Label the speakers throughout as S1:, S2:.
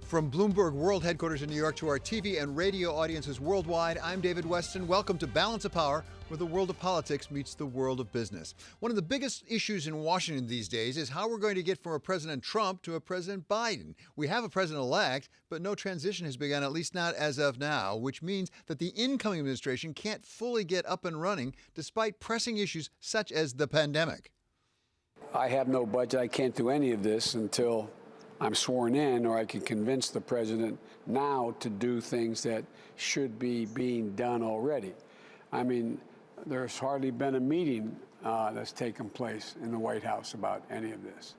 S1: From Bloomberg World Headquarters in New York to our TV and radio audiences worldwide, I'm David Weston. Welcome to Balance of Power, where the world of politics meets the world of business. One of the biggest issues in Washington these days is how we're going to get from a President Trump to a President Biden. We have a president-elect, but no transition has begun, at least not as of now, which means that the incoming administration can't fully get up and running despite pressing issues such as the pandemic.
S2: I have no budget. I can't do any of this until I'm sworn in, or I can convince the president now to do things that should be being done already. I mean, there's hardly been a meeting that's taken place in the White House about any of this.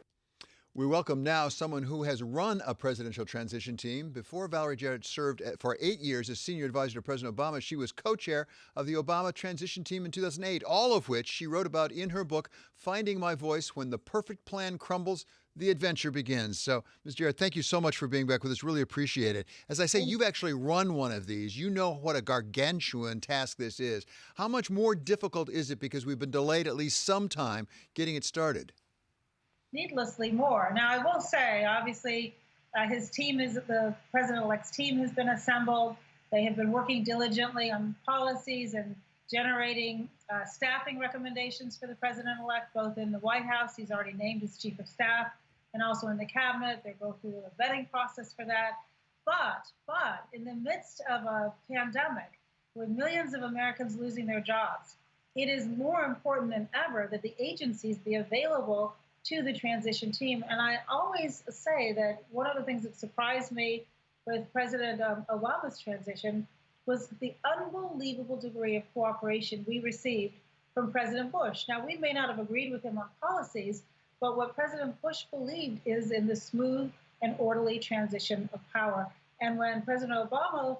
S1: We welcome now someone who has run a presidential transition team. Before Valerie, Jarrett served for 8 years as senior advisor to President Obama. She was co-chair of the Obama transition team in 2008, all of which she wrote about in her book, Finding My Voice: When the Perfect Plan Crumbles, the Adventure Begins. So, Ms. Jarrett, thank you so much for being back with us. Really appreciate it. As I say, you've actually run one of these. You know what a gargantuan task this is. How much more difficult is it because we've been delayed at least some time getting it started?
S3: Needlessly more. Now, I will say, obviously, the president-elect's team has been assembled. They have been working diligently on policies and generating staffing recommendations for the president-elect, both in the White House. He's already named his chief of staff, and also in the cabinet. They go through a vetting process for that. But in the midst of a pandemic, with millions of Americans losing their jobs, it is more important than ever that the agencies be available to the transition team. And I always say that one of the things that surprised me with President Obama's transition was the unbelievable degree of cooperation we received from President Bush. Now, we may not have agreed with him on policies, but what President Bush believed is in the smooth and orderly transition of power. And when President Obama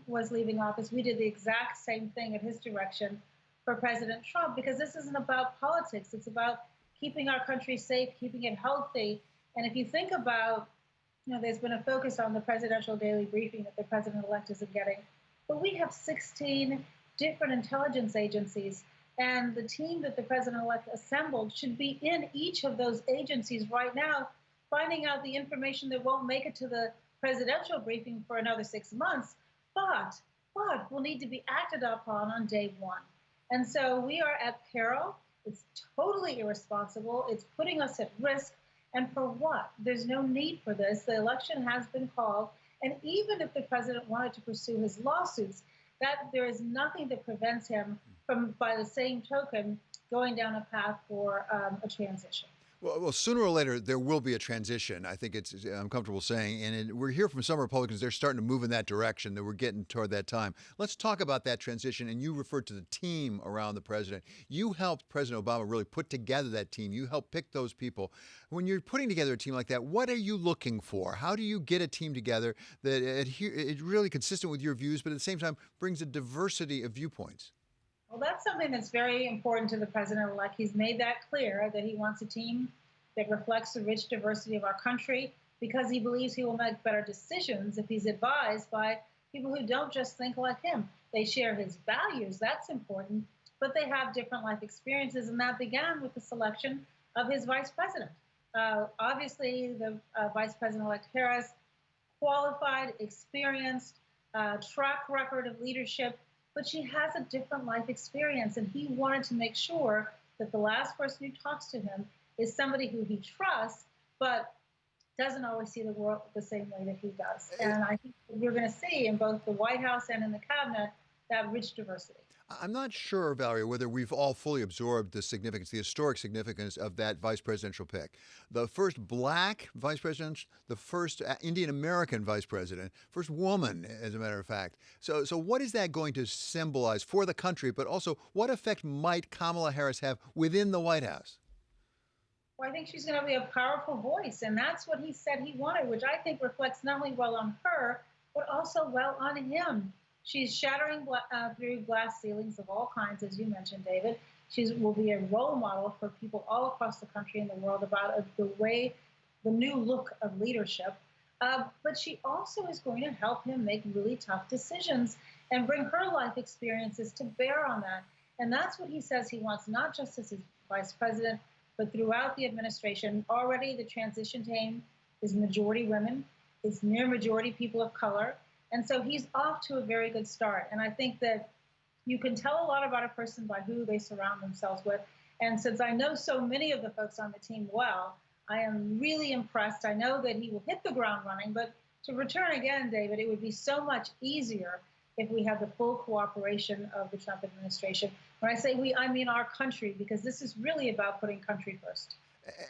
S3: was leaving office, we did the exact same thing at his direction for President Trump, because this isn't about politics. It's about keeping our country safe, keeping it healthy. And if you think about, there's been a focus on the presidential daily briefing that the president-elect isn't getting. But we have 16 different intelligence agencies, and the team that the president-elect assembled should be in each of those agencies right now, finding out the information that won't make it to the presidential briefing for another 6 months, but will need to be acted upon on day one. And so we are at peril. It's totally irresponsible. It's putting us at risk. And for what? There's no need for this. The election has been called. And even if the president wanted to pursue his lawsuits, that there is nothing that prevents him from, by the same token, going down a path for a transition.
S1: Well, sooner or later, there will be a transition. I think I'm comfortable saying. And we're hearing from some Republicans, they're starting to move in that direction, that we're getting toward that time. Let's talk about that transition. And you referred to the team around the president. You helped President Obama really put together that team. You helped pick those people. When you're putting together a team like that, what are you looking for? How do you get a team together that is really consistent with your views, but at the same time brings a diversity of viewpoints?
S3: Well, that's something that's very important to the president-elect. He's made that clear, that he wants a team that reflects the rich diversity of our country, because he believes he will make better decisions if he's advised by people who don't just think like him. They share his values, that's important, but they have different life experiences, and that began with the selection of his vice president. Obviously, the Vice President-elect Harris, qualified, experienced, track record of leadership, but she has a different life experience, and he wanted to make sure that the last person who talks to him is somebody who he trusts, but doesn't always see the world the same way that he does. And I think we're going to see in both the White House and in the cabinet that rich diversity.
S1: I'm not sure, Valerie, whether we've all fully absorbed the significance, the historic significance of that vice presidential pick. The first black vice president, the first Indian American vice president, first woman, as a matter of fact. So what is that going to symbolize for the country, but also what effect might Kamala Harris have within the White House?
S3: Well, I think she's going to be a powerful voice, and that's what he said he wanted, which I think reflects not only well on her, but also well on him. She's shattering through glass ceilings of all kinds, as you mentioned, David. She will be a role model for people all across the country and the world about the new look of leadership. But she also is going to help him make really tough decisions and bring her life experiences to bear on that. And that's what he says he wants, not just as his vice president, but throughout the administration. Already the transition team is majority women. It's near majority people of color. And so he's off to a very good start. And I think that you can tell a lot about a person by who they surround themselves with. And since I know so many of the folks on the team well, I am really impressed. I know that he will hit the ground running, but to return again, David, it would be so much easier if we had the full cooperation of the Trump administration. When I say we, I mean our country, because this is really about putting country first.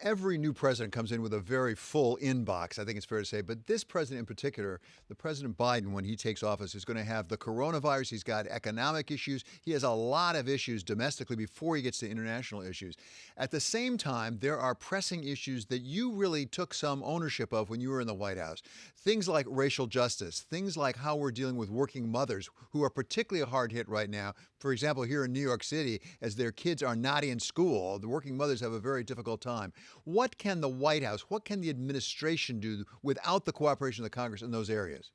S1: Every new president comes in with a very full inbox, I think it's fair to say. But this president in particular, the President Biden, when he takes office, is going to have the coronavirus. He's got economic issues. He has a lot of issues domestically before he gets to international issues. At the same time, there are pressing issues that you really took some ownership of when you were in the White House. Things like racial justice, things like how we're dealing with working mothers who are particularly hard hit right now. For example, here in New York City, as their kids are not in school, the working mothers have a very difficult time. What can the White House, what can the administration do without the cooperation of the Congress in those areas?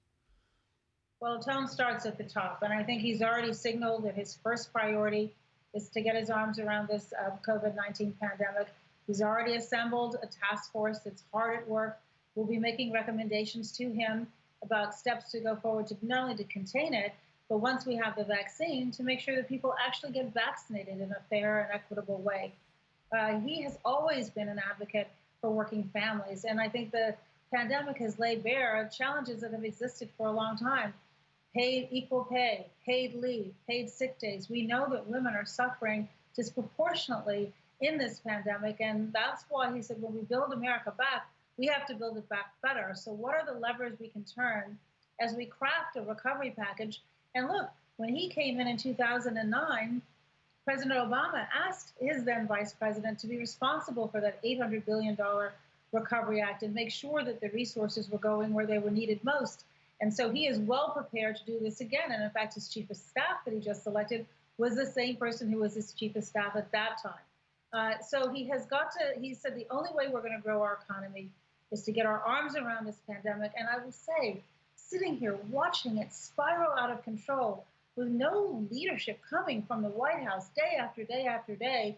S3: Well, tone starts at the top, and I think he's already signaled that his first priority is to get his arms around this COVID-19 pandemic. He's already assembled a task force that's hard at work. We'll be making recommendations to him about steps to go forward to not only to contain it, but once we have the vaccine, to make sure that people actually get vaccinated in a fair and equitable way. He has always been an advocate for working families, and I think the pandemic has laid bare challenges that have existed for a long time. Paid equal pay, paid leave, paid sick days. We know that women are suffering disproportionately in this pandemic, and that's why he said when we build America back, we have to build it back better. So what are the levers we can turn as we craft a recovery package? And look, when he came in 2009, President Obama asked his then vice president to be responsible for that $800 billion Recovery Act and make sure that the resources were going where they were needed most. And so he is well prepared to do this again. And in fact, his chief of staff that he just elected was the same person who was his chief of staff at that time. So he has got to, he said the only way we're going to grow our economy is to get our arms around this pandemic. And I will say, sitting here watching it spiral out of control with no leadership coming from the White House day after day after day,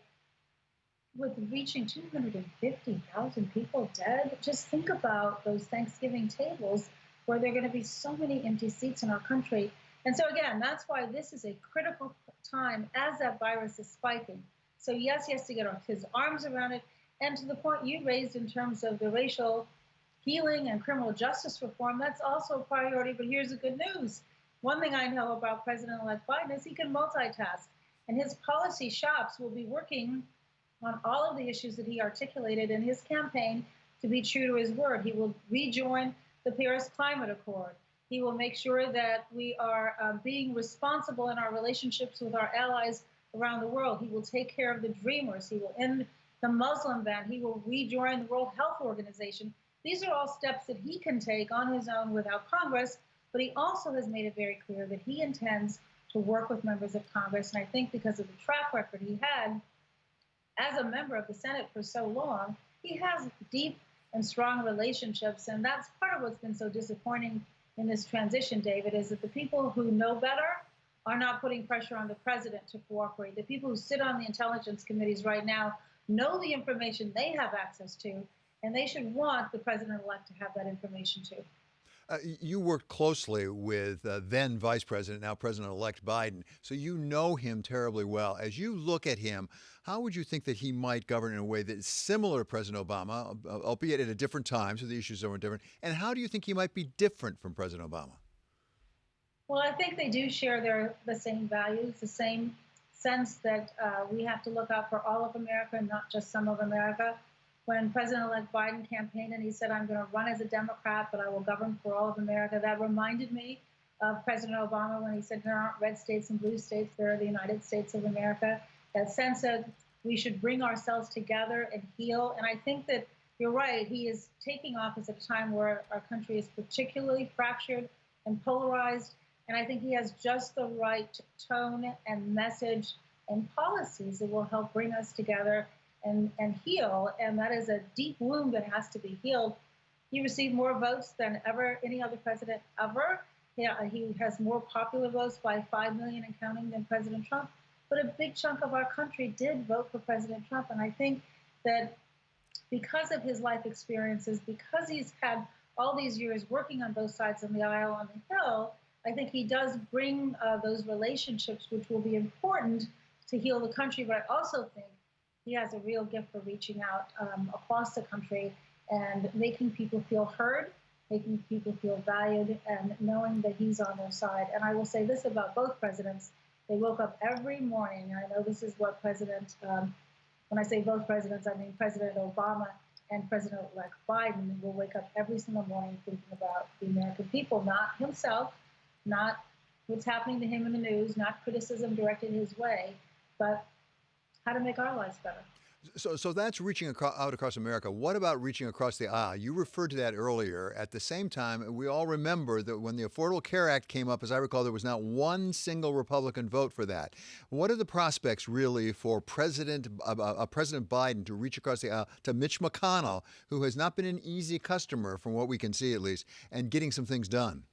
S3: with reaching 250,000 people dead, just think about those Thanksgiving tables where there are going to be so many empty seats in our country. And so again, that's why this is a critical time as that virus is spiking. So yes, he has to get his arms around it. And to the point you raised in terms of the racial healing and criminal justice reform, that's also a priority. But here's the good news. One thing I know about President-elect Biden is he can multitask. And his policy shops will be working on all of the issues that he articulated in his campaign to be true to his word. He will rejoin the Paris Climate Accord. He will make sure that we are being responsible in our relationships with our allies around the world. He will take care of the dreamers. He will end the Muslim ban. He will rejoin the World Health Organization. These are all steps that he can take on his own without Congress, but he also has made it very clear that he intends to work with members of Congress. And I think because of the track record he had as a member of the Senate for so long, he has deep and strong relationships. And that's part of what's been so disappointing in this transition, David, is that the people who know better are not putting pressure on the president to cooperate. The people who sit on the intelligence committees right now know the information they have access to, and they should want the president-elect to have that information too.
S1: You worked closely with then Vice President, now President-elect Biden, so you know him terribly well. As you look at him, how would you think that he might govern in a way that is similar to President Obama, albeit at a different time, so the issues are different? And how do you think he might be different from President Obama?
S3: Well, I think they do share the same values, the same sense that we have to look out for all of America and not just some of America. When President-elect Biden campaigned and he said, I'm going to run as a Democrat, but I will govern for all of America, that reminded me of President Obama when he said there aren't red states and blue states, there are the United States of America. That sense that we should bring ourselves together and heal. And I think that you're right, he is taking office at a time where our country is particularly fractured and polarized. And I think he has just the right tone and message and policies that will help bring us together and heal, and that is a deep wound that has to be healed. He received more votes than ever, any other president ever. He has more popular votes by 5 million and counting than President Trump, but a big chunk of our country did vote for President Trump, and I think that because of his life experiences, because he's had all these years working on both sides of the aisle on the Hill, I think he does bring those relationships, which will be important to heal the country. But I also think he has a real gift for reaching out across the country and making people feel heard, making people feel valued, and knowing that he's on their side. And I will say this about both presidents. They woke up every morning. I know this is what when I say both presidents, I mean President Obama and President-elect Biden will wake up every single morning thinking about the American people, not himself, not what's happening to him in the news, not criticism directed his way, but how to make our lives better.
S1: So that's reaching out across America. What about reaching across the aisle? You referred to that earlier. At the same time, we all remember that when the Affordable Care Act came up, as I recall, there was not one single Republican vote for that. What are the prospects really for President Biden to reach across the aisle to Mitch McConnell, who has not been an easy customer from what we can see at least, and getting some things done?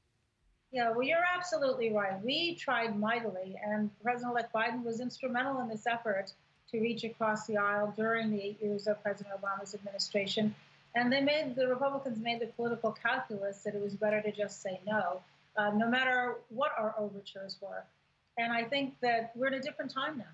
S3: Yeah, well, you're absolutely right. We tried mightily, and President-elect Biden was instrumental in this effort to reach across the aisle during the 8 years of President Obama's administration. And the Republicans made the political calculus that it was better to just say no, no matter what our overtures were. And I think that we're in a different time now.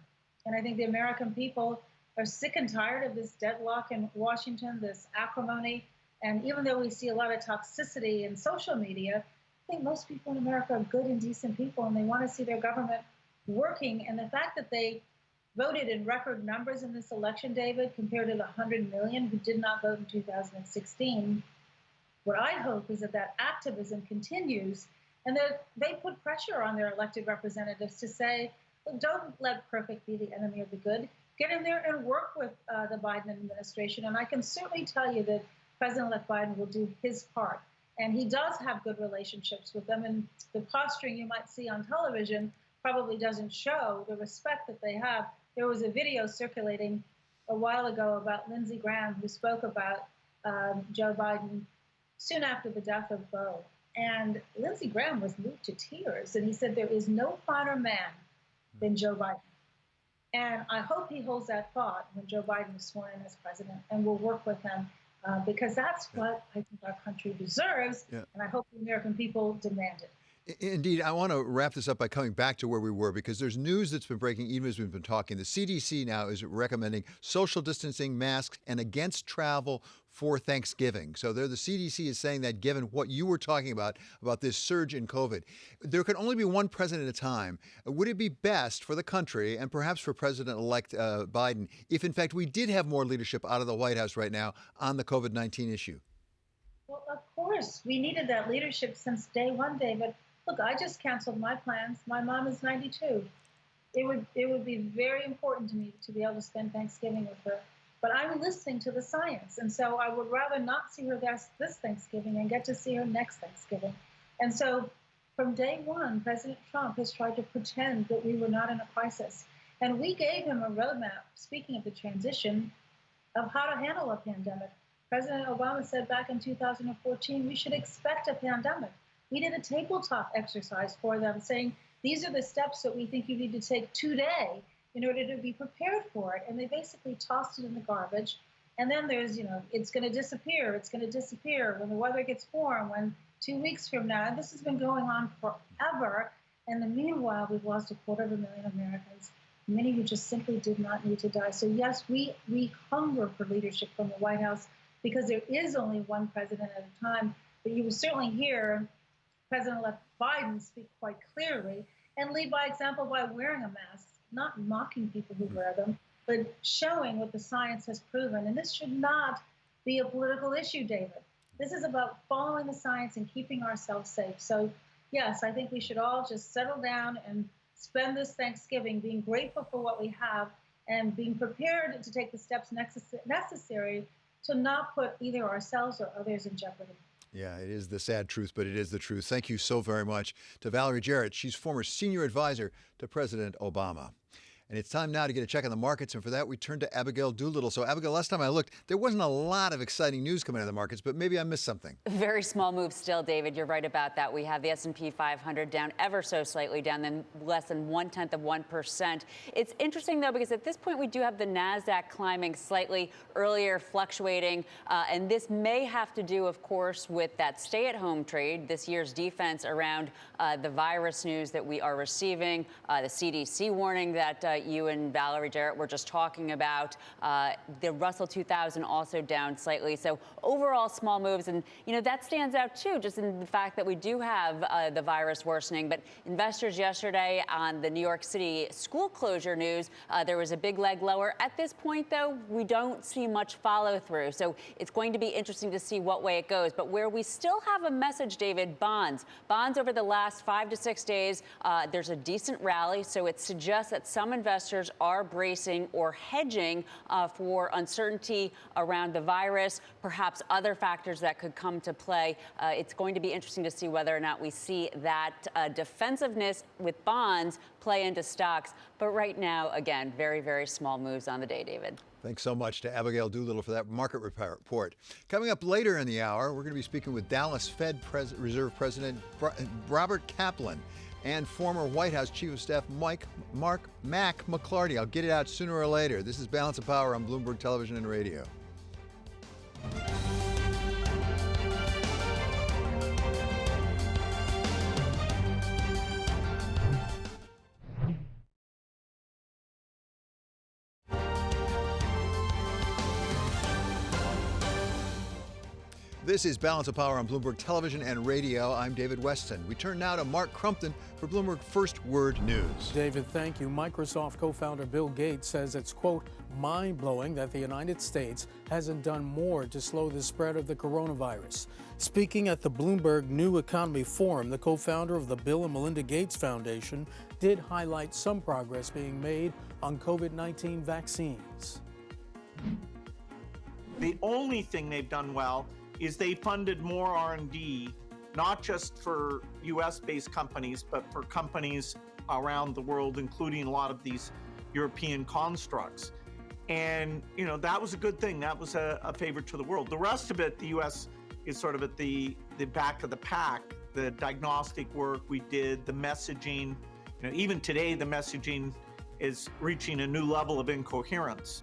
S3: And I think the American people are sick and tired of this deadlock in Washington, this acrimony. And even though we see a lot of toxicity in social media, I think most people in America are good and decent people, and they want to see their government working. And the fact that they voted in record numbers in this election, David, compared to the 100 million who did not vote in 2016. What I hope is that that activism continues and that they put pressure on their elected representatives to say, look, don't let perfect be the enemy of the good. Get in there and work with the Biden administration. And I can certainly tell you that President-elect Biden will do his part. And he does have good relationships with them. And the posturing you might see on television probably doesn't show the respect that they have. There was a video circulating a while ago about Lindsey Graham, who spoke about Joe Biden soon after the death of Beau. And Lindsey Graham was moved to tears. And he said, there is no finer man than Joe Biden. And I hope he holds that thought when Joe Biden is sworn in as president, and will work with him because that's what I think our country deserves. Yeah. And I hope the American people demand it.
S1: Indeed. I want to wrap this up by coming back to where we were, because there's news that's been breaking even as we've been talking. The CDC now is recommending social distancing, masks, and against travel for Thanksgiving. So the CDC is saying that given what you were talking about this surge in COVID, there can only be one president at a time. Would it be best for the country and perhaps for President-elect Biden if, in fact, we did have more leadership out of the White House right now on the COVID-19 issue?
S3: Well, of course. We needed that leadership since day one, David. Look, I just canceled my plans. My mom is 92. It would be very important to me to be able to spend Thanksgiving with her. But I'm listening to the science. And so I would rather not see her this Thanksgiving and get to see her next Thanksgiving. And so from day one, President Trump has tried to pretend that we were not in a crisis. And we gave him a roadmap, speaking of the transition, of how to handle a pandemic. President Obama said back in 2014, we should expect a pandemic. We did a tabletop exercise for them saying, these are the steps that we think you need to take today in order to be prepared for it. And they basically tossed it in the garbage. And then there's, it's going to disappear. It's going to disappear when the weather gets warm, when 2 weeks from now. And this has been going on forever. And in the meanwhile, we've lost 250,000 Americans, many who just simply did not need to die. So yes, we hunger for leadership from the White House because there is only one president at a time. But you will certainly hear President-elect Biden speak quite clearly and lead by example by wearing a mask, not mocking people who wear them, but showing what the science has proven. And this should not be a political issue, David. This is about following the science and keeping ourselves safe. So, yes, I think we should all just settle down and spend this Thanksgiving being grateful for what we have and being prepared to take the steps necessary to not put either ourselves or others in jeopardy.
S1: Yeah, it is the sad truth, but it is the truth. Thank you so very much to Valerie Jarrett. She's former senior advisor to President Obama. And it's time now to get a check on the markets. And for that, we turn to Abigail Doolittle. So, Abigail, last time I looked, there wasn't a lot of exciting news coming out of the markets, but maybe I missed something.
S4: Very small move still, David. You're right about that. We have the S&P 500 down ever so slightly, down then less than 0.1%. It's interesting, though, because at this point, we do have the NASDAQ climbing slightly earlier, fluctuating. And this may have to do, of course, with that stay-at-home trade, this year's defense around the virus news that we are receiving, the CDC warning that you and Valerie, Jarrett were just talking about. The Russell 2000 also down slightly. So overall, small moves. And, that stands out, too, just in the fact that we do have the virus worsening. But investors yesterday on the New York City school closure news, there was a big leg lower. At this point, though, we don't see much follow through. So it's going to be interesting to see what way it goes. But where we still have a message, David, bonds. Bonds over the last 5 to 6 days, there's a decent rally. So it suggests that some investors are bracing or hedging for uncertainty around the virus, perhaps other factors that could come to play. It's going to be interesting to see whether or not we see that defensiveness with bonds play into stocks. But right now, again, very, very small moves on the day, David.
S1: Thanks so much to Abigail Doolittle for that market report. Coming up later in the hour, we're going to be speaking with Dallas Fed Reserve President Robert Kaplan and former White House Chief of Staff Mack McLarty. I'll get it out sooner or later. This is Balance of Power on Bloomberg Television and Radio. This is Balance of Power on Bloomberg Television and Radio. I'm David Weston. We turn now to Mark Crumpton for Bloomberg First Word News.
S5: David, thank you. Microsoft co-founder Bill Gates says it's, quote, mind-blowing that the United States hasn't done more to slow the spread of the coronavirus. Speaking at the Bloomberg New Economy Forum, the co-founder of the Bill and Melinda Gates Foundation did highlight some progress being made on COVID-19 vaccines.
S6: The only thing they've done well is they funded more R&D, not just for US-based companies, but for companies around the world, including a lot of these European constructs. And, that was a good thing. That was a favor to the world. The rest of it, the US is sort of at the back of the pack. The diagnostic work we did, the messaging, even today, the messaging is reaching a new level of incoherence.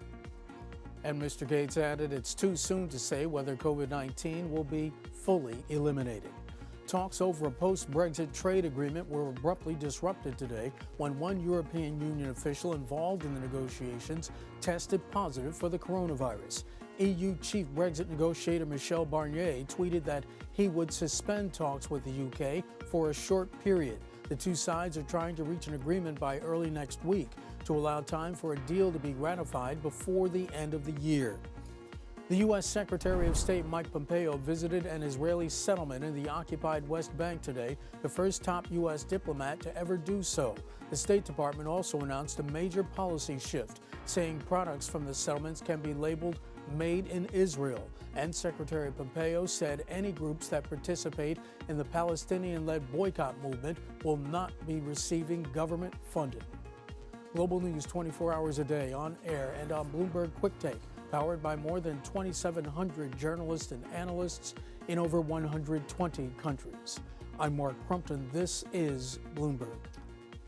S5: And Mr. Gates added it's too soon to say whether COVID-19 will be fully eliminated. Talks over a post-Brexit trade agreement were abruptly disrupted today when one European Union official involved in the negotiations tested positive for the coronavirus. EU chief Brexit negotiator Michel Barnier tweeted that he would suspend talks with the UK for a short period. The two sides are trying to reach an agreement by early next week to allow time for a deal to be ratified before the end of the year. The U.S. Secretary of State Mike Pompeo visited an Israeli settlement in the occupied West Bank today, the first top U.S. diplomat to ever do so. The State Department also announced a major policy shift, saying products from the settlements can be labeled Made in Israel. And Secretary Pompeo said any groups that participate in the Palestinian-led boycott movement will not be receiving government funding. Global news 24 hours a day on air and on Bloomberg Quick Take, powered by more than 2,700 journalists and analysts in over 120 countries. I'm Mark Crumpton. This is Bloomberg.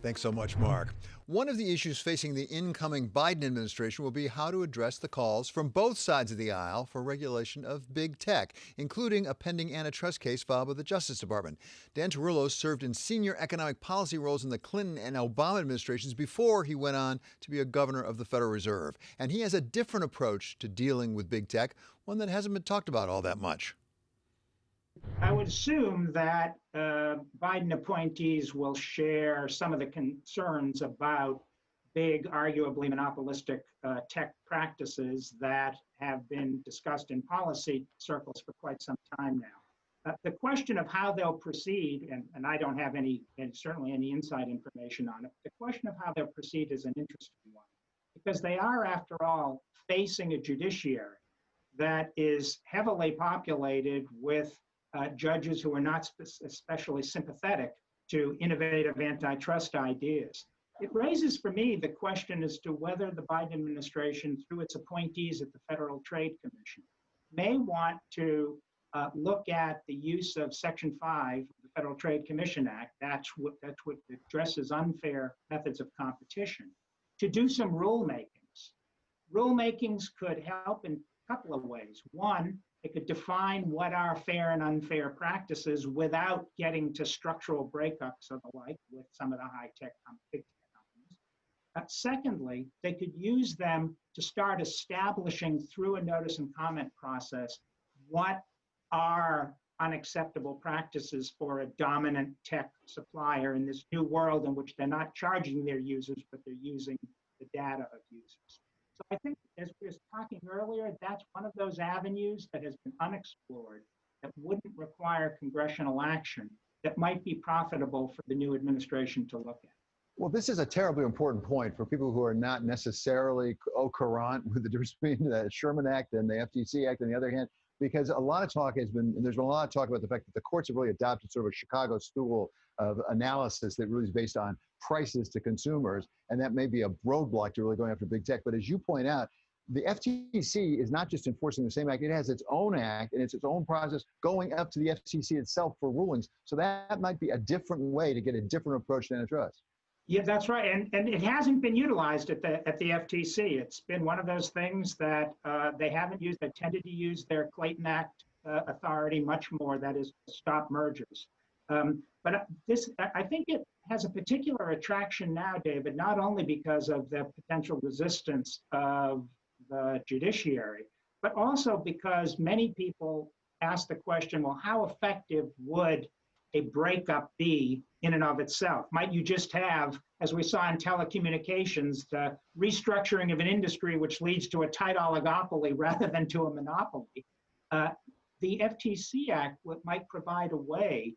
S1: Thanks so much, Mark. One of the issues facing the incoming Biden administration will be how to address the calls from both sides of the aisle for regulation of big tech, including a pending antitrust case filed with the Justice Department. Dan Tarullo served in senior economic policy roles in the Clinton and Obama administrations before he went on to be a governor of the Federal Reserve. And he has a different approach to dealing with big tech, one that hasn't been talked about all that much.
S7: I would assume that Biden appointees will share some of the concerns about big, arguably monopolistic tech practices that have been discussed in policy circles for quite some time now. The question of how they'll proceed, and I don't have certainly any inside information on it, the question of how they'll proceed is an interesting one, because they are, after all, facing a judiciary that is heavily populated with judges who are not especially sympathetic to innovative antitrust ideas. it raises for me the question as to whether the Biden administration, through its appointees at the Federal Trade Commission, may want to look at the use of Section 5 of the Federal Trade Commission Act, that's what addresses unfair methods of competition, to do some rulemakings. Rulemakings could help in a couple of ways. One, it could define what are fair and unfair practices without getting to structural breakups of the like with some of the high-tech big tech companies. Secondly, they could use them to start establishing through a notice and comment process what are unacceptable practices for a dominant tech supplier in this new world in which they're not charging their users, but they're using the data of users. So I think, as we were talking earlier, that's one of those avenues that has been unexplored that wouldn't require congressional action that might be profitable for the new administration to look at.
S1: Well, this is a terribly important point for people who are not necessarily au courant with the difference between the Sherman Act and the FTC Act on the other hand, because a lot of talk there's been a lot of talk about the fact that the courts have really adopted sort of a Chicago stool of analysis that really is based on prices to consumers, and that may be a roadblock to really going after big tech. But as you point out, the FTC is not just enforcing the same act, it has its own act and it's its own process going up to the FTC itself for rulings. So that might be a different way to get a different approach to antitrust.
S7: Yeah, that's right. And it hasn't been utilized at the FTC. It's been one of those things that they haven't used. They tended to use their Clayton Act authority much more, that is, to stop mergers. But I think it has a particular attraction now, David, not only because of the potential resistance of the judiciary, but also because many people ask the question, well, how effective would a breakup be in and of itself? Might you just have, as we saw in telecommunications, the restructuring of an industry which leads to a tight oligopoly rather than to a monopoly? The FTC Act might provide a way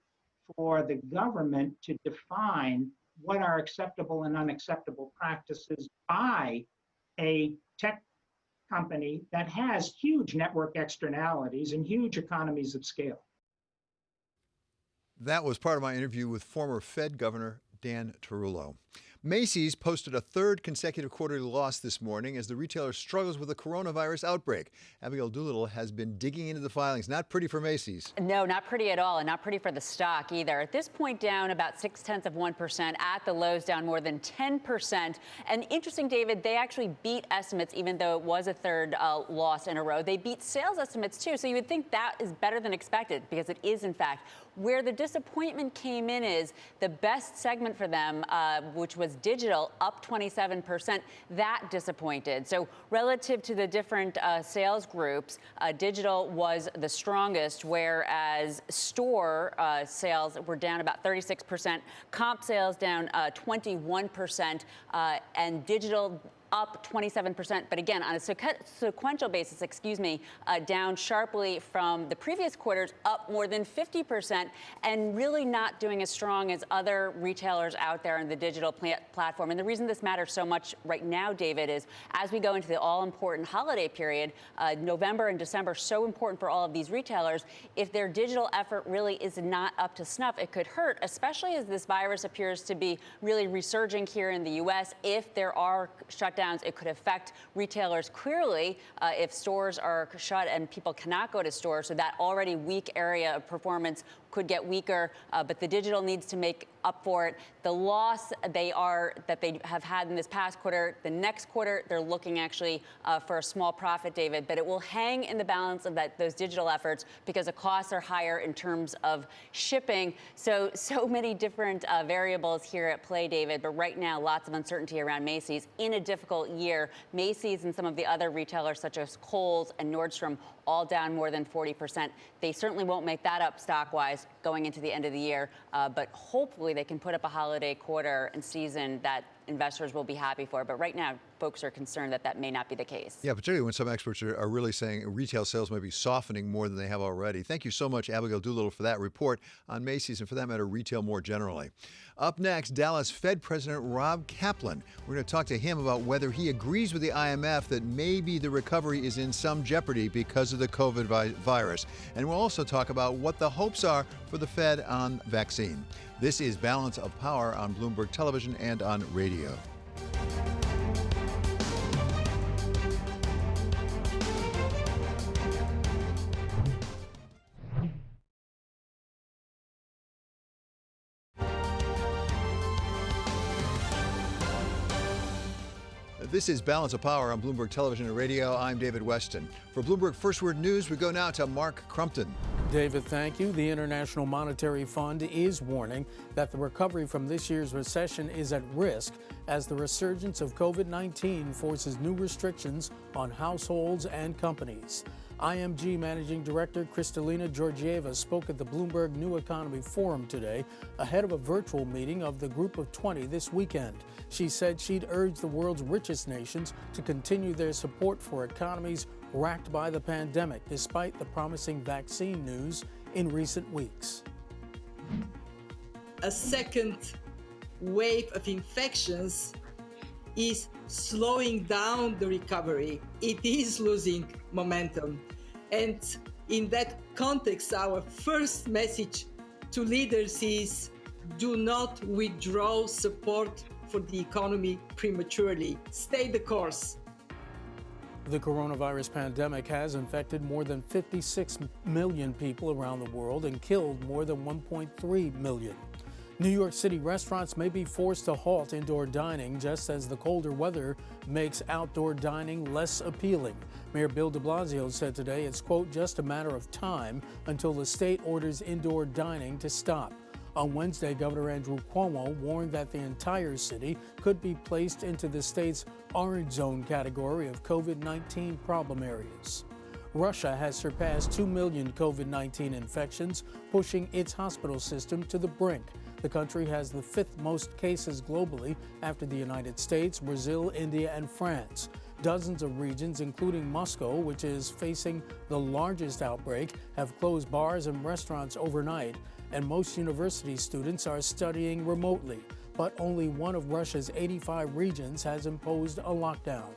S7: for the government to define what are acceptable and unacceptable practices by a tech company that has huge network externalities and huge economies of scale.
S1: That was part of my interview with former Fed Governor Dan Tarullo. Macy's posted a third consecutive quarterly loss this morning as the retailer struggles with the coronavirus outbreak. Abigail Doolittle has been digging into the filings. Not pretty for Macy's.
S4: No, not pretty at all, and not pretty for the stock either. At this point, down about 0.6%. At the lows, down more than 10%. And interesting, David, they actually beat estimates, even though it was a third loss in a row. They beat sales estimates, too. So you would think that is better than expected, because it is, in fact. Where the disappointment came in is the best segment for them, which was digital, up 27%. That disappointed. So relative to the different sales groups, digital was the strongest, whereas store sales were down about 36%, comp sales down 21%, and digital up 27%, but again, on a sequential basis, down sharply from the previous quarters, up more than 50%, and really not doing as strong as other retailers out there in the digital platform. And the reason this matters so much right now, David, is as we go into the all-important holiday period, November and December, so important for all of these retailers. If their digital effort really is not up to snuff, it could hurt, especially as this virus appears to be really resurging here in the U.S. If there are shutdowns, it could affect retailers clearly if stores are shut and people cannot go to stores. So that already weak area of performance could get weaker, but the digital needs to make up for it. The loss that they have had in this past quarter, the next quarter, they're looking actually for a small profit, David, but it will hang in the balance of those digital efforts because the costs are higher in terms of shipping. So many different variables here at play, David, but right now, lots of uncertainty around Macy's in a difficult year. Macy's and some of the other retailers such as Kohl's and Nordstrom all down more than 40%. They certainly won't make that up stock-wise going into the end of the year, but hopefully they can put up a holiday quarter and season that investors will be happy for. But right now, folks are concerned that may not be the case.
S1: Yeah, particularly when some experts are really saying retail sales may be softening more than they have already. Thank you so much, Abigail Doolittle, for that report on Macy's and, for that matter, retail more generally. Up next, Dallas Fed President Rob Kaplan. We're going to talk to him about whether he agrees with the IMF that maybe the recovery is in some jeopardy because of the COVID virus. And we'll also talk about what the hopes are for the Fed on vaccine. This is Balance of Power on Bloomberg Television and on radio. This is Balance of Power on Bloomberg Television and Radio. I'm David Weston. For Bloomberg First Word News, we go now to Mark Crumpton.
S5: David, thank you. The International Monetary Fund is warning that the recovery from this year's recession is at risk as the resurgence of COVID-19 forces new restrictions on households and companies. IMG Managing Director Kristalina Georgieva spoke at the Bloomberg New Economy Forum today ahead of a virtual meeting of the Group of 20 this weekend. She said she'd urge the world's richest nations to continue their support for economies racked by the pandemic, despite the promising vaccine news in recent weeks.
S8: A second wave of infections is slowing down the recovery. It is losing momentum. And in that context, our first message to leaders is do not withdraw support for the economy prematurely. Stay the course.
S5: The coronavirus pandemic has infected more than 56 million people around the world and killed more than 1.3 million. New York City restaurants may be forced to halt indoor dining just as the colder weather makes outdoor dining less appealing. Mayor Bill de Blasio said today it's, quote, just a matter of time until the state orders indoor dining to stop. On Wednesday, Governor Andrew Cuomo warned that the entire city could be placed into the state's orange zone category of COVID-19 problem areas. Russia has surpassed 2 million COVID-19 infections, pushing its hospital system to the brink. The country has the fifth most cases globally after the United States, Brazil, India, and France. Dozens of regions, including Moscow, which is facing the largest outbreak, have closed bars and restaurants overnight, and most university students are studying remotely. But only one of Russia's 85 regions has imposed a lockdown.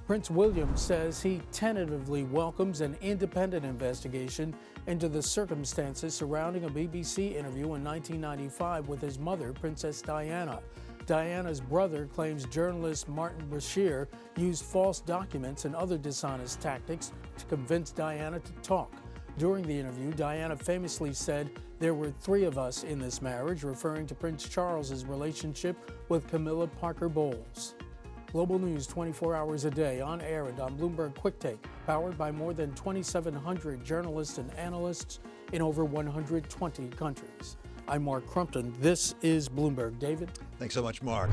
S5: Prince William says he tentatively welcomes an independent investigation into the circumstances surrounding a BBC interview in 1995 with his mother, Princess Diana. Diana's brother claims journalist Martin Bashir used false documents and other dishonest tactics to convince Diana to talk. During the interview, Diana famously said, "There were three of us in this marriage," referring to Prince Charles's relationship with Camilla Parker Bowles. Global news 24 hours a day, on air and on Bloomberg Quick Take, powered by more than 2,700 journalists and analysts in over 120 countries. I'm Mark Crumpton. This is Bloomberg. David?
S1: Thanks so much, Mark.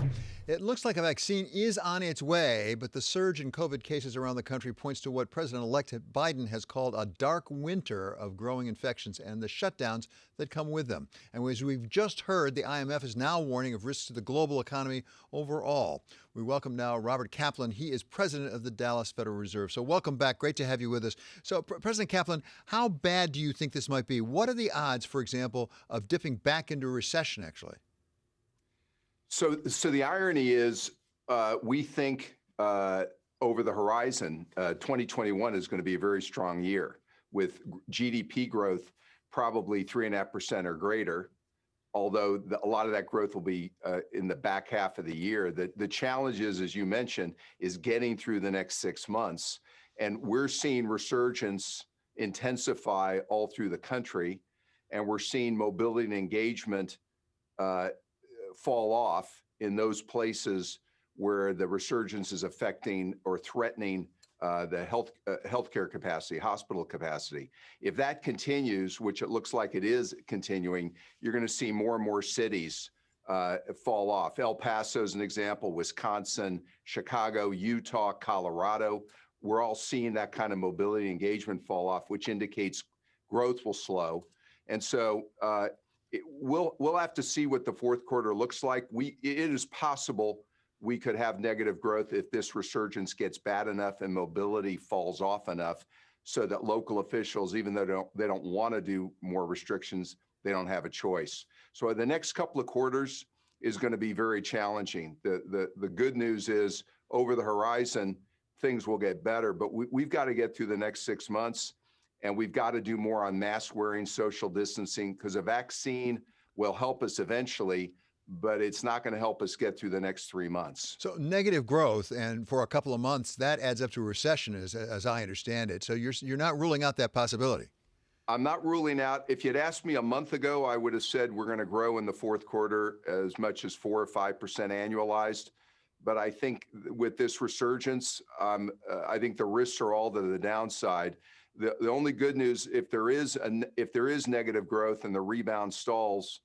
S1: It looks like a vaccine is on its way, but the surge in COVID cases around the country points to what President-elect Biden has called a dark winter of growing infections and the shutdowns that come with them. And as we've just heard, the IMF is now warning of risks to the global economy overall. We welcome now Robert Kaplan. He is president of the Dallas Federal Reserve. So welcome back. Great to have you with us. So President Kaplan, how bad do you think this might be? What are the odds, for example, of dipping back into a recession, actually?
S9: So the irony is, we think over the horizon, 2021 is going to be a very strong year with GDP growth probably 3.5% or greater. Although a lot of that growth will be in the back half of the year. The challenge is, as you mentioned, is getting through the next 6 months, and we're seeing resurgence intensify all through the country, and we're seeing mobility and engagement fall off in those places where the resurgence is affecting or threatening the healthcare capacity, hospital capacity. If that continues, which it looks like it is continuing, you're going to see more and more cities fall off. El Paso is an example, Wisconsin, Chicago, Utah, Colorado. We're all seeing that kind of mobility engagement fall off, which indicates growth will slow. And so we'll have to see what the fourth quarter looks like. It is possible we could have negative growth if this resurgence gets bad enough and mobility falls off enough so that local officials, even though they don't want to do more restrictions, they don't have a choice. So the next couple of quarters is going to be very challenging. The good news is over the horizon, things will get better, but we've got to get through the next 6 months, and we've got to do more on mask wearing, social distancing, because a vaccine will help us eventually, but it's not going to help us get through the next 3 months.
S1: So negative growth, and for a couple of months, that adds up to a recession, as I understand it. So you're not ruling out that possibility.
S9: I'm not ruling out. If you'd asked me a month ago, I would have said we're going to grow in the fourth quarter as much as 4 or 5% annualized. But I think with this resurgence, I think the risks are all to the downside. The only good news, if there is negative growth and the rebound stalls,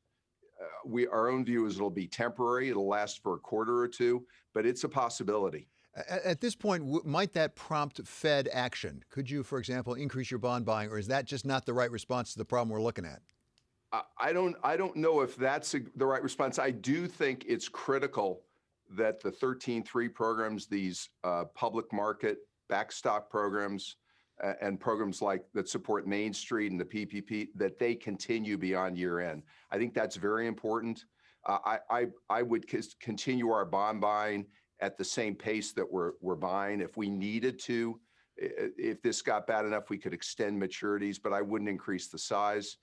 S9: our own view is it'll be temporary. It'll last for a quarter or two, but it's a possibility.
S1: At this point, might that prompt Fed action? Could you, for example, increase your bond buying, or is that just not the right response to the problem we're looking at?
S9: I don't know if that's the right response. I do think it's critical that the 13.3 programs, these public market backstop programs, and programs like that support Main Street and the PPP, that they continue beyond year end. I think that's very important. I would continue our bond buying at the same pace that we're buying. If we needed to, if this got bad enough, we could extend maturities, but I wouldn't increase the size.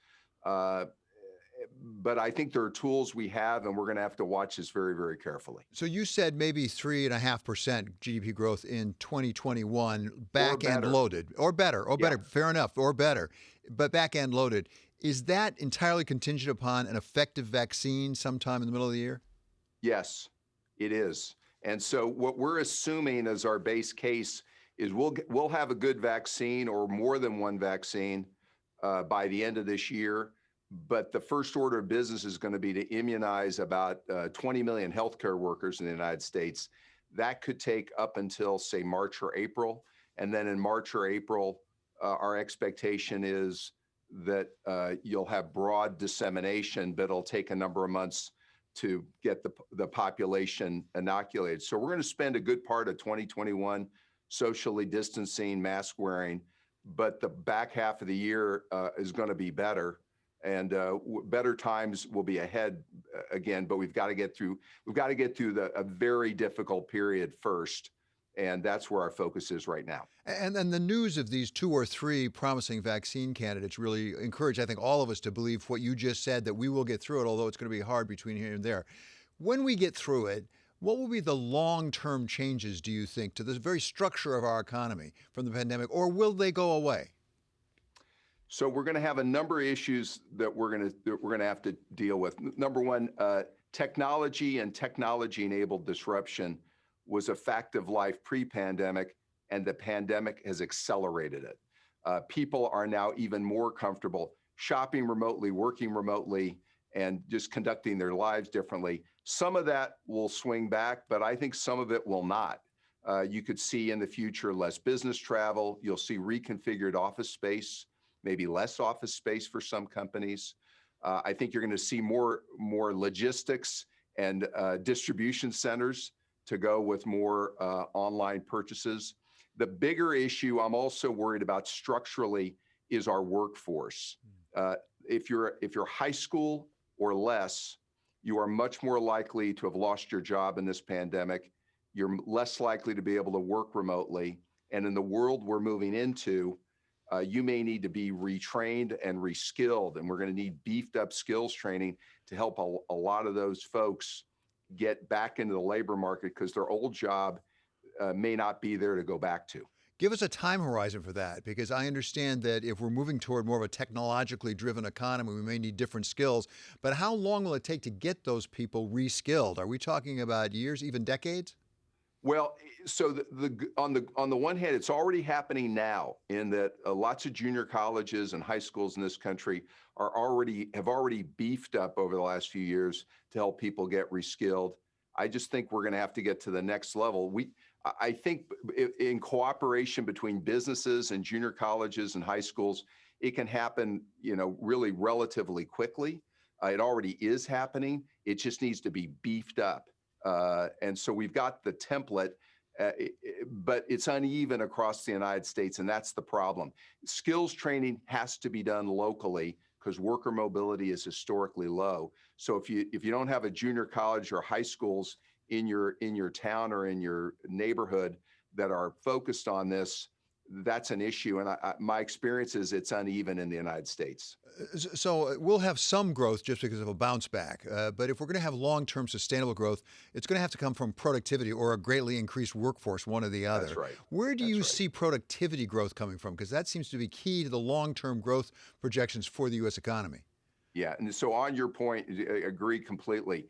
S9: But I think there are tools we have, and we're going to have to watch this very, very carefully.
S1: So you said maybe 3.5% GDP growth in 2021, back end loaded, or better. Fair enough, or better, but back end loaded. Is that entirely contingent upon an effective vaccine sometime in the middle of the year?
S9: Yes, it is. And so what we're assuming as our base case is we'll have a good vaccine or more than one vaccine by the end of this year. But the first order of business is going to be to immunize about 20 million healthcare workers in the United States. That could take up until, say, March or April. And then in March or April, our expectation is that you'll have broad dissemination, but it'll take a number of months to get the population inoculated. So we're going to spend a good part of 2021 socially distancing, mask wearing, but the back half of the year is going to be better. And better times will be ahead again, but we've got to get through a very difficult period first. And that's where our focus is right now.
S1: And then the news of these 2 or 3 promising vaccine candidates really encourage, I think, all of us to believe what you just said, that we will get through it, although it's going to be hard between here and there. When we get through it, what will be the long-term changes, do you think, to the very structure of our economy from the pandemic, or will they go away?
S9: So we're going to have a number of issues that we're going to have to deal with. Number one, technology and technology-enabled disruption was a fact of life pre-pandemic, and the pandemic has accelerated it. People are now even more comfortable shopping remotely, working remotely, and just conducting their lives differently. Some of that will swing back, but I think some of it will not. You could see in the future less business travel. You'll see reconfigured office space, maybe less office space for some companies. I think you're going to see more logistics and distribution centers to go with more online purchases. The bigger issue I'm also worried about structurally is our workforce. If you're high school or less, you are much more likely to have lost your job in this pandemic. You're less likely to be able to work remotely. And in the world we're moving into, you may need to be retrained and reskilled, and we're going to need beefed up skills training to help a lot of those folks get back into the labor market because their old job may not be there to go back to.
S1: Give us a time horizon for that, because I understand that if we're moving toward more of a technologically driven economy, we may need different skills. But how long will it take to get those people reskilled? Are we talking about years, even decades?
S9: Well, so on the one hand, it's already happening now in that lots of junior colleges and high schools in this country have already beefed up over the last few years to help people get reskilled. I just think we're going to have to get to the next level. I think in cooperation between businesses and junior colleges and high schools, it can happen, really relatively quickly. It already is happening. It just needs to be beefed up. And so we've got the template, but it's uneven across the United States, and that's the problem. Skills training has to be done locally because worker mobility is historically low. So if you don't have a junior college or high schools in your town or in your neighborhood that are focused on this, that's an issue. And my experience is it's uneven in the United States.
S1: So we'll have some growth just because of a bounce back. But if we're going to have long-term sustainable growth, it's going to have to come from productivity or a greatly increased workforce, one or the other.
S9: That's right.
S1: Where do you see productivity growth coming from? Because that seems to be key to the long-term growth projections for the U.S. economy. Yeah,
S9: and so on your point, I agree completely.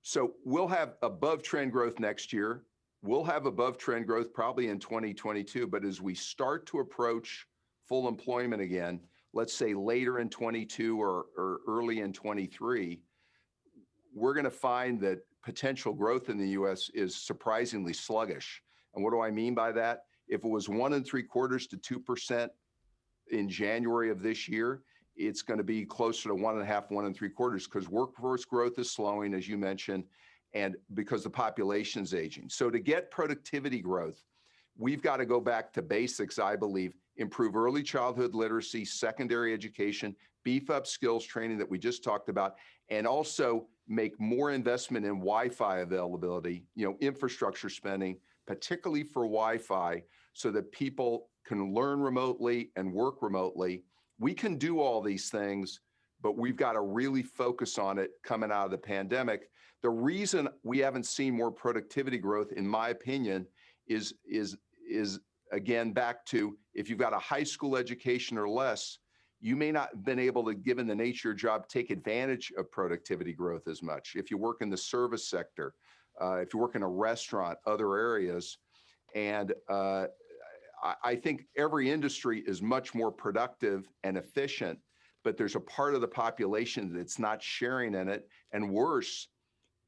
S9: So we'll have above trend growth next year. We'll have above trend growth probably in 2022. But as we start to approach full employment again, let's say later in 22 or early in 23, we're going to find that potential growth in the U.S. is surprisingly sluggish. And what do I mean by that? If it was 1 3/4 to 2% in January of this year, it's going to be closer to 1.5, 1 3/4, because workforce growth is slowing, as you mentioned, and because the population is aging. So to get productivity growth, we've got to go back to basics, I believe, improve early childhood literacy, secondary education, beef up skills training that we just talked about, and also make more investment in Wi-Fi availability, infrastructure spending, particularly for Wi-Fi, so that people can learn remotely and work remotely. We can do all these things, but we've got to really focus on it coming out of the pandemic. The reason we haven't seen more productivity growth, in my opinion, is again back to, if you've got a high school education or less, you may not have been able to, given the nature of your job, take advantage of productivity growth as much. If you work in the service sector, if you work in a restaurant, other areas, and I think every industry is much more productive and efficient, but there's a part of the population that's not sharing in it. And worse,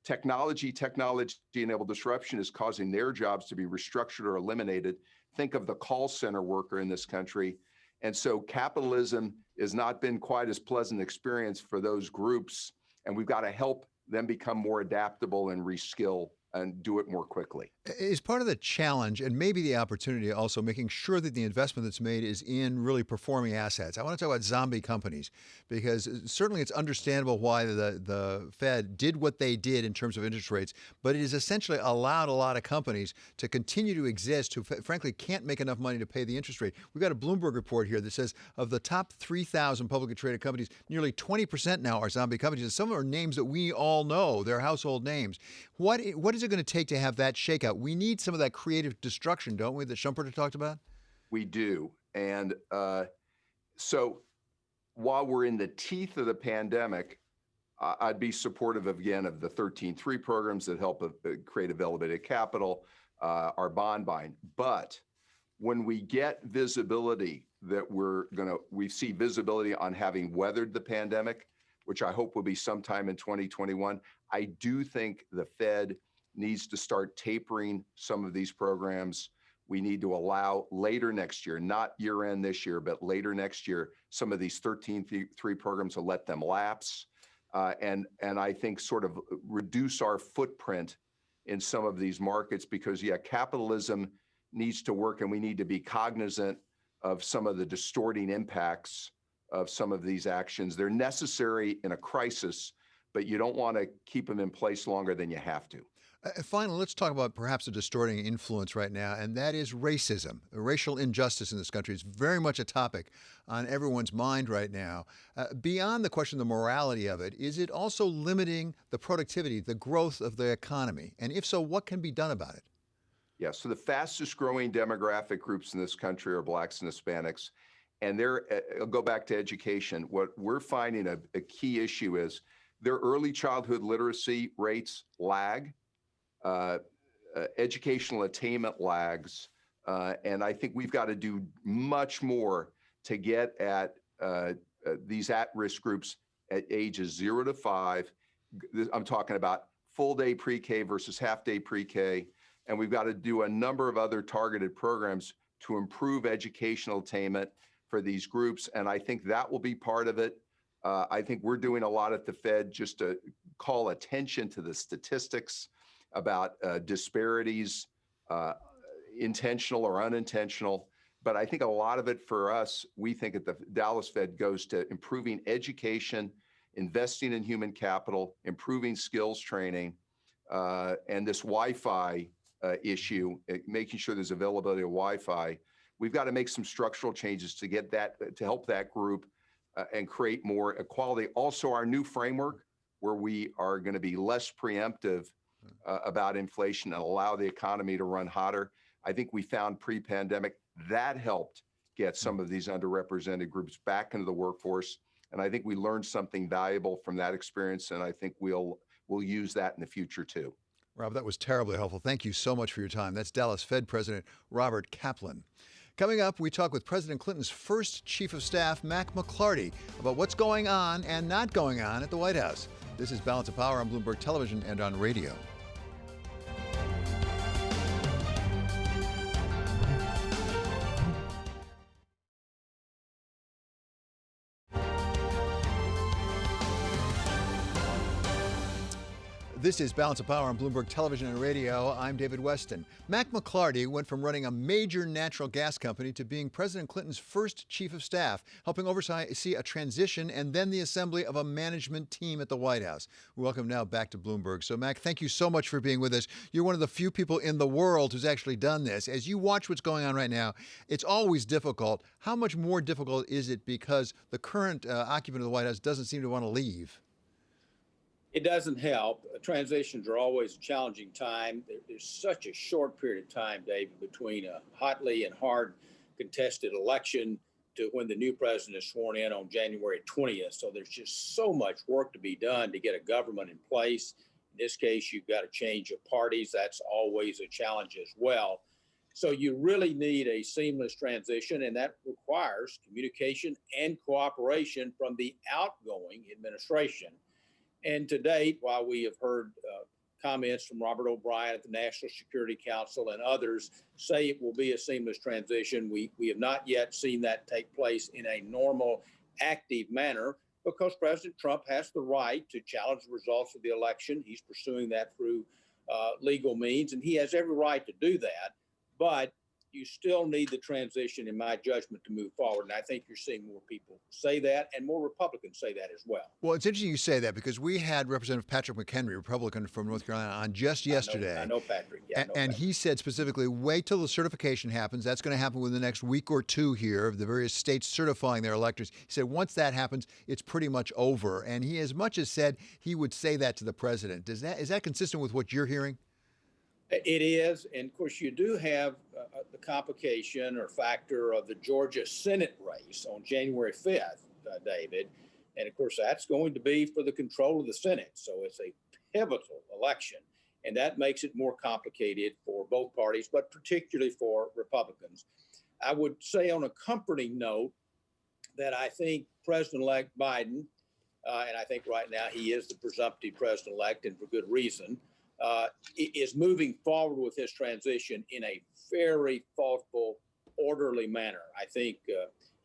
S9: technology-enabled disruption is causing their jobs to be restructured or eliminated. Think of the call center worker in this country. And so capitalism has not been quite as pleasant experience for those groups, and we've got to help them become more adaptable and reskill and do it more quickly.
S1: Is part of the challenge, and maybe the opportunity, also making sure that the investment that's made is in really performing assets? I want to talk about zombie companies, because certainly it's understandable why the Fed did what they did in terms of interest rates, but it has essentially allowed a lot of companies to continue to exist who frankly can't make enough money to pay the interest rate. We've got a Bloomberg report here that says of the top 3,000 publicly traded companies, nearly 20% now are zombie companies, and some are names that we all know. They're household names. What is it going to take to have that shakeout? We need some of that creative destruction, don't we, that Schumpeter talked about?
S9: We do. And so while we're in the teeth of the pandemic, I'd be supportive of the 13.3 programs that help create availability of capital, our bond buying. But when we get visibility that we see visibility on having weathered the pandemic, which I hope will be sometime in 2021, I do think the Fed needs to start tapering some of these programs. We need to allow later next year, not year end this year, but later next year, some of these 13.3 programs to let them lapse. And I think sort of reduce our footprint in some of these markets, because capitalism needs to work, and we need to be cognizant of some of the distorting impacts of some of these actions. They're necessary in a crisis, but you don't want to keep them in place longer than you have to.
S1: Finally, let's talk about perhaps a distorting influence right now, and that is racism. Racial injustice in this country is very much a topic on everyone's mind right now. Beyond the question of the morality of it, is it also limiting the productivity, the growth of the economy? And if so, what can be done about it?
S9: Yeah, so the fastest growing demographic groups in this country are Blacks and Hispanics. And I'll go back to education. What we're finding a key issue is their early childhood literacy rates lag. Educational attainment lags, and I think we've got to do much more to get at these at-risk groups at ages 0 to 5. I'm talking about full-day pre-K versus half-day pre-K, and we've got to do a number of other targeted programs to improve educational attainment for these groups, and I think that will be part of it. I think we're doing a lot at the Fed just to call attention to the statistics about disparities, intentional or unintentional. But I think a lot of it for us, we think at the Dallas Fed, goes to improving education, investing in human capital, improving skills training, and this Wi-Fi issue, making sure there's availability of Wi-Fi. we've got to make some structural changes to get that, to help that group and create more equality. Also, our new framework where we are going to be less preemptive about inflation and allow the economy to run hotter. I think we found pre-pandemic that helped get some of these underrepresented groups back into the workforce. And I think we learned something valuable from that experience. And I think we'll use that in the future too.
S1: Rob, that was terribly helpful. Thank you so much for your time. That's Dallas Fed President Robert Kaplan. Coming up, we talk with President Clinton's first chief of staff, Mack McLarty, about what's going on and not going on at the White House. This is Balance of Power on Bloomberg Television and on radio. This is Balance of Power on Bloomberg Television and Radio. I'm David Weston. Mack McLarty went from running a major natural gas company to being President Clinton's first chief of staff, helping oversee a transition and then the assembly of a management team at the White House. Welcome now back to Bloomberg. So, Mack, thank you so much for being with us. You're one of the few people in the world who's actually done this. As you watch what's going on right now, it's always difficult. How much more difficult is it because the current occupant of the White House doesn't seem to want to leave?
S10: It doesn't help. Transitions are always a challenging time. There's such a short period of time, David, between a hotly and hard contested election to when the new president is sworn in on January 20th. So there's just so much work to be done to get a government in place. In this case, you've got to change of parties. That's always a challenge as well. So you really need a seamless transition, and that requires communication and cooperation from the outgoing administration. And to date, while we have heard comments from Robert O'Brien at the National Security Council and others say it will be a seamless transition, we have not yet seen that take place in a normal, active manner because President Trump has the right to challenge the results of the election. He's pursuing that through legal means, and he has every right to do that. But you still need the transition, in my judgment, to move forward. And I think you're seeing more people say that, and more Republicans say that as well.
S1: Well, it's interesting you say that because we had Representative Patrick McHenry, Republican from North Carolina, on just yesterday.
S10: I know Patrick. Yeah,
S1: and he said specifically, wait till the certification happens. That's going to happen within the next week or two here of the various states certifying their electors. He said once that happens, it's pretty much over. And he as much as said he would say that to the president. Is that consistent with what you're hearing?
S10: It is. And of course, you do have the complication or factor of the Georgia Senate race on January 5th, David. And of course, that's going to be for the control of the Senate. So it's a pivotal election. And that makes it more complicated for both parties, but particularly for Republicans. I would say on a comforting note that I think President-elect Biden, and I think right now he is the presumptive president-elect and for good reason, is moving forward with his transition in a very thoughtful, orderly manner. I think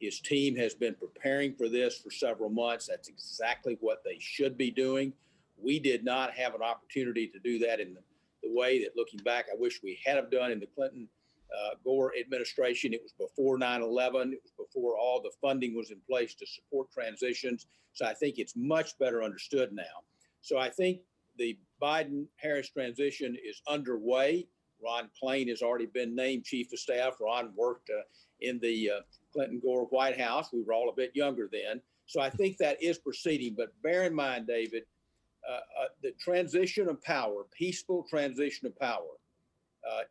S10: his team has been preparing for this for several months. That's exactly what they should be doing. We did not have an opportunity to do that in the way that, looking back, I wish we had have done in the Clinton Gore administration. It was before 9/11. It was before all the funding was in place to support transitions. So I think it's much better understood now. So I think the Biden-Harris transition is underway. Ron Klain has already been named chief of staff. Ron worked in the Clinton-Gore White House. We were all a bit younger then. So I think that is proceeding. But bear in mind, David, the transition of power, peaceful transition of power,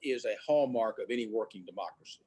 S10: is a hallmark of any working democracy.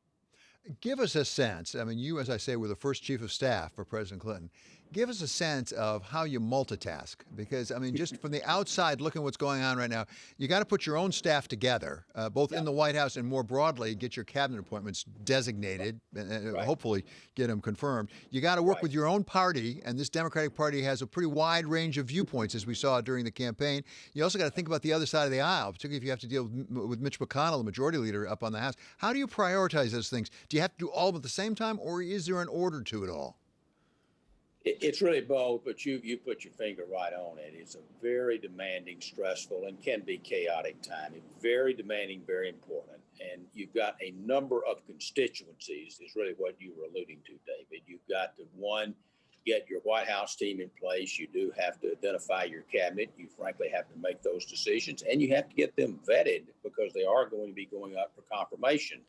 S1: Give us a sense. I mean, you, as I say, were the first chief of staff for President Clinton. Give us a sense of how you multitask, because, I mean, just from the outside looking what's going on right now, you got to put your own staff together, both in the White House and more broadly, get your cabinet appointments designated and hopefully get them confirmed. You got to work with your own party, and this Democratic Party has a pretty wide range of viewpoints, as we saw during the campaign. You also got to think about the other side of the aisle, particularly if you have to deal with Mitch McConnell, the majority leader up on the House. How do you prioritize those things? Do you have to do all of them at the same time, or is there an order to it all?
S10: It's really both, but you put your finger right on it. It's a very demanding, stressful, and can be chaotic time. It's very demanding, very important. And you've got a number of constituencies is really what you were alluding to, David. You've got to, one, get your White House team in place. You do have to identify your cabinet. You frankly have to make those decisions, and you have to get them vetted because they are going to be going up for confirmation.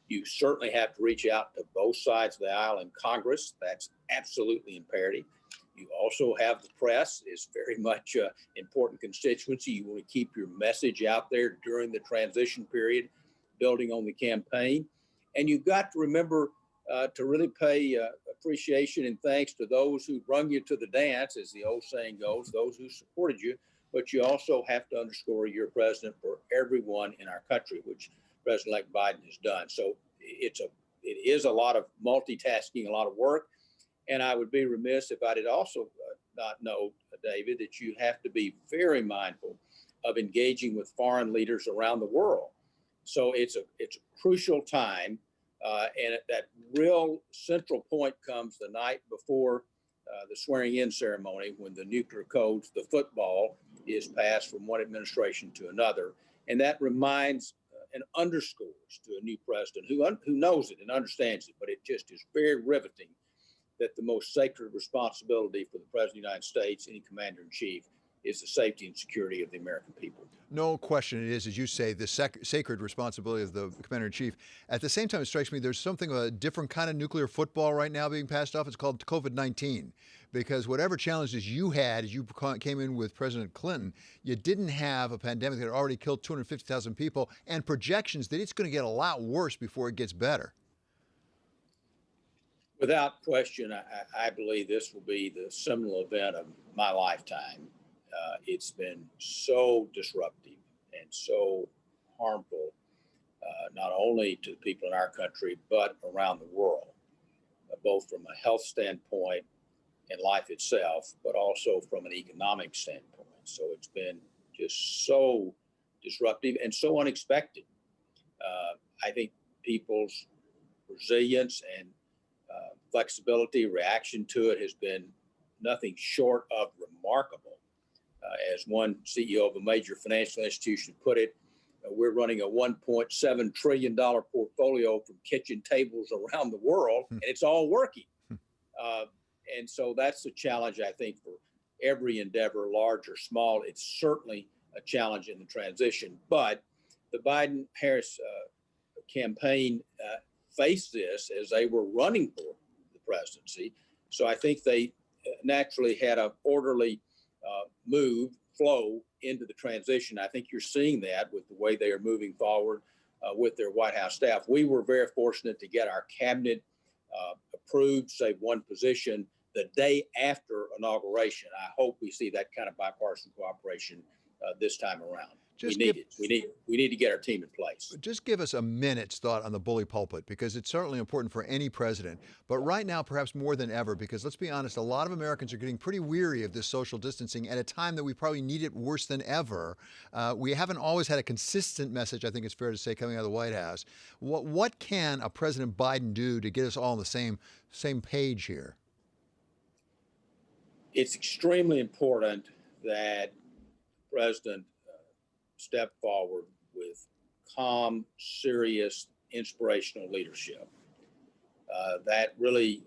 S10: You certainly have to reach out to both sides of the aisle in Congress. That's absolutely imperative. You also have the press is very much an important constituency. You want to keep your message out there during the transition period, building on the campaign. And you've got to remember to really pay appreciation and thanks to those who brung you to the dance, as the old saying goes, those who supported you. But you also have to underscore you're president for everyone in our country, which President-elect Biden has done. So it is a lot of multitasking, a lot of work. And I would be remiss if I did also not know, David, that you have to be very mindful of engaging with foreign leaders around the world. So it's a crucial time. And that real central point comes the night before the swearing-in ceremony, when the nuclear codes, the football, is passed from one administration to another. And that reminds and underscores to a new president who knows it and understands it, but it just is very riveting that the most sacred responsibility for the President of the United States, any commander-in-chief, is the safety and security of the American people.
S1: No question it is, as you say, the sacred responsibility of the commander-in-chief. At the same time, it strikes me there's something of a different kind of nuclear football right now being passed off. It's called COVID-19, because whatever challenges you had as you came in with President Clinton, you didn't have a pandemic that had already killed 250,000 people and projections that it's going to get a lot worse before it gets better.
S10: Without question, I believe this will be the seminal event of my lifetime. It's been so disruptive and so harmful, not only to the people in our country, but around the world, both from a health standpoint and life itself, but also from an economic standpoint. So it's been just so disruptive and so unexpected. I think people's resilience and flexibility, reaction to it has been nothing short of remarkable. As one CEO of a major financial institution put it, we're running a $1.7 trillion portfolio from kitchen tables around the world, and it's all working. And so that's the challenge, I think, for every endeavor, large or small. It's certainly a challenge in the transition. But the Biden-Harris campaign faced this as they were running for the presidency. So I think they naturally had an orderly flow into the transition. I think you're seeing that with the way they are moving forward with their White House staff. We were very fortunate to get our cabinet approved, save one position, the day after inauguration. I hope we see that kind of bipartisan cooperation this time around. We need to get our team in place.
S1: Just give us a minute's thought on the bully pulpit, because it's certainly important for any president. But right now, perhaps more than ever, because let's be honest, a lot of Americans are getting pretty weary of this social distancing at a time that we probably need it worse than ever. We haven't always had a consistent message, I think it's fair to say, coming out of the White House. What can a President Biden do to get us all on the same page here?
S10: It's extremely important that the president step forward with calm, serious, inspirational leadership. That really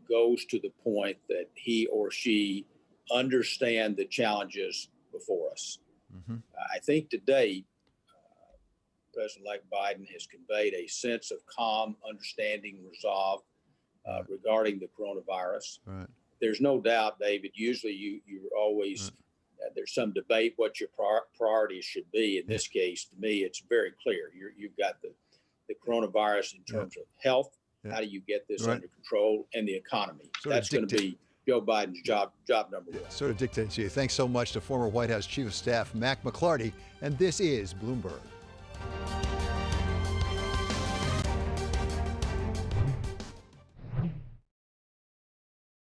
S10: goes to the point that he or she understand the challenges before us. Mm-hmm. I think today, President-elect Biden has conveyed a sense of calm, understanding, resolve regarding the coronavirus. Right. There's no doubt, David, usually you're always there's some debate what your priorities should be. In this case, to me, it's very clear. You've got the coronavirus in terms of health. How do you get this under control, and the economy? That's going to be Joe Biden's job number one.
S1: Sort of dictates to you. Thanks so much to former White House Chief of Staff Mack McLarty, and this is Bloomberg.